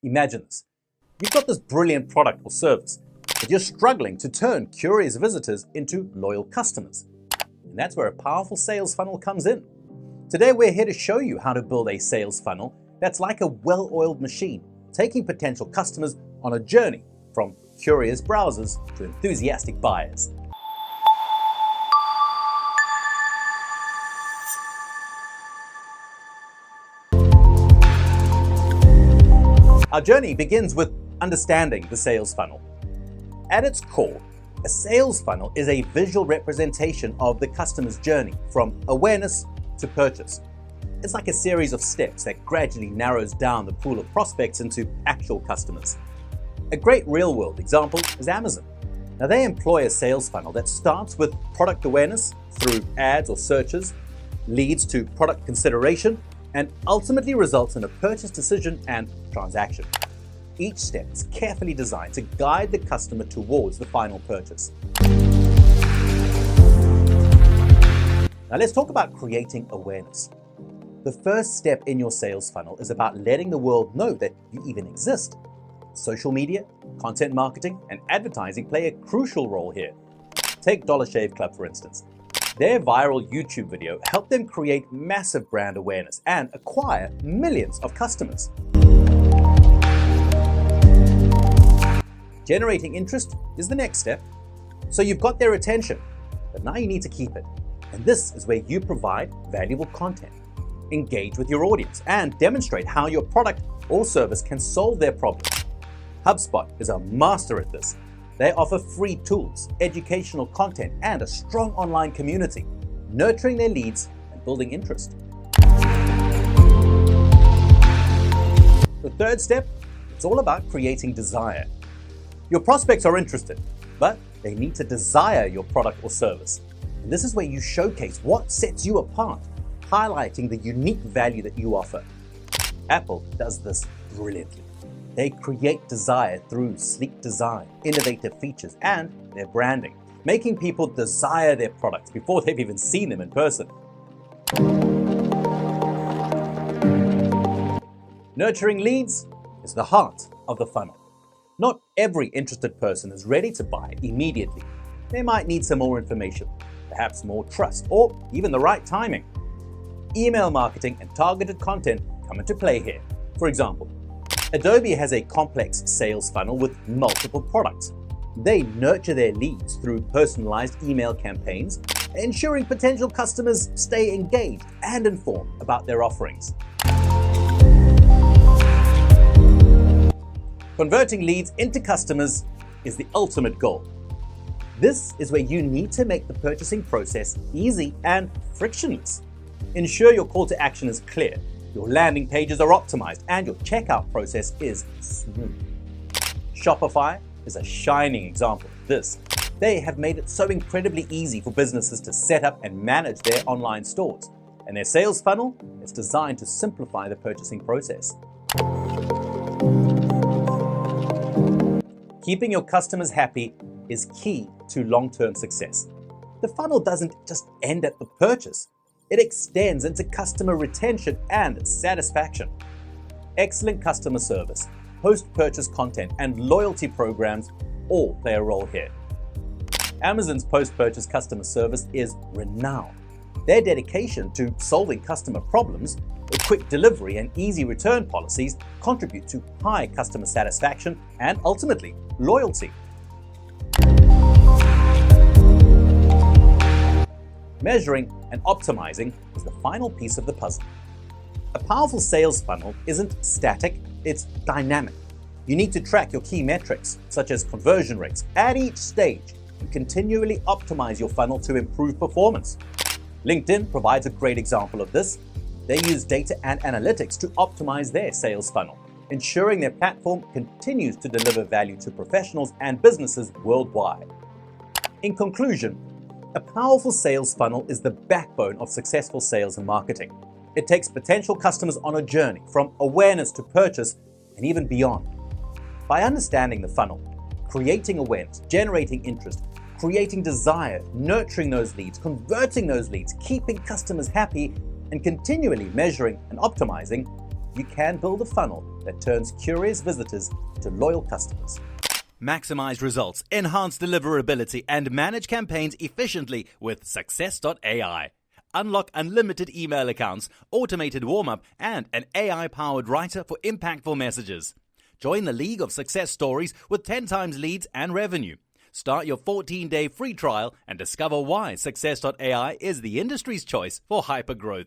Imagine this. You've got this brilliant product or service, but you're struggling to turn curious visitors into loyal customers. And that's where a powerful sales funnel comes in. Today, we're here to show you how to build a sales funnel that's like a well-oiled machine, taking potential customers on a journey from curious browsers to enthusiastic buyers. Our journey begins with understanding the sales funnel. At its core, a sales funnel is a visual representation of the customer's journey from awareness to purchase. It's like a series of steps that gradually narrows down the pool of prospects into actual customers. A great real-world example is Amazon. Now, they employ a sales funnel that starts with product awareness through ads or searches, leads to product consideration, and ultimately results in a purchase decision and transaction. Each step is carefully designed to guide the customer towards the final purchase. Now let's talk about creating awareness. The first step in your sales funnel is about letting the world know that you even exist. Social media, content marketing, and advertising play a crucial role here. Take Dollar Shave Club, for instance. Their viral YouTube video helped them create massive brand awareness and acquire millions of customers. Generating interest is the next step. So you've got their attention, but now you need to keep it. And this is where you provide valuable content, engage with your audience, and demonstrate how your product or service can solve their problems. HubSpot is a master at this. They offer free tools, educational content, and a strong online community, nurturing their leads and building interest. The third step, it's all about creating desire. Your prospects are interested, but they need to desire your product or service. And this is where you showcase what sets you apart, highlighting the unique value that you offer. Apple does this brilliantly. They create desire through sleek design, innovative features, and their branding, making people desire their products before they've even seen them in person. Nurturing leads is the heart of the funnel. Not every interested person is ready to buy immediately. They might need some more information, perhaps more trust, or even the right timing. Email marketing and targeted content come into play here. For example, Adobe has a complex sales funnel with multiple products. They nurture their leads through personalized email campaigns, ensuring potential customers stay engaged and informed about their offerings. Converting leads into customers is the ultimate goal. This is where you need to make the purchasing process easy and frictionless. Ensure your call to action is clear, your landing pages are optimized, and your checkout process is smooth. Shopify is a shining example of this. They have made it so incredibly easy for businesses to set up and manage their online stores, and their sales funnel is designed to simplify the purchasing process. Keeping your customers happy is key to long-term success. The funnel doesn't just end at the purchase. It extends into customer retention and satisfaction. Excellent customer service, post-purchase content, and loyalty programs all play a role here. Amazon's post-purchase customer service is renowned. Their dedication to solving customer problems, quick delivery, and easy return policies contribute to high customer satisfaction and ultimately loyalty. Measuring and optimizing is the final piece of the puzzle. A powerful sales funnel isn't static, it's dynamic. You need to track your key metrics, such as conversion rates, at each stage and continually optimize your funnel to improve performance. LinkedIn provides a great example of this. They use data and analytics to optimize their sales funnel, ensuring their platform continues to deliver value to professionals and businesses worldwide. In conclusion, a powerful sales funnel is the backbone of successful sales and marketing. It takes potential customers on a journey from awareness to purchase and even beyond. By understanding the funnel, creating awareness, generating interest, creating desire, nurturing those leads, converting those leads, keeping customers happy, and continually measuring and optimizing, you can build a funnel that turns curious visitors into loyal customers. Maximize results, enhance deliverability, and manage campaigns efficiently with Success.ai. Unlock unlimited email accounts, automated warm-up, and an AI-powered writer for impactful messages. Join the League of Success Stories with 10 times leads and revenue. Start your 14-day free trial and discover why Success.ai is the industry's choice for hypergrowth.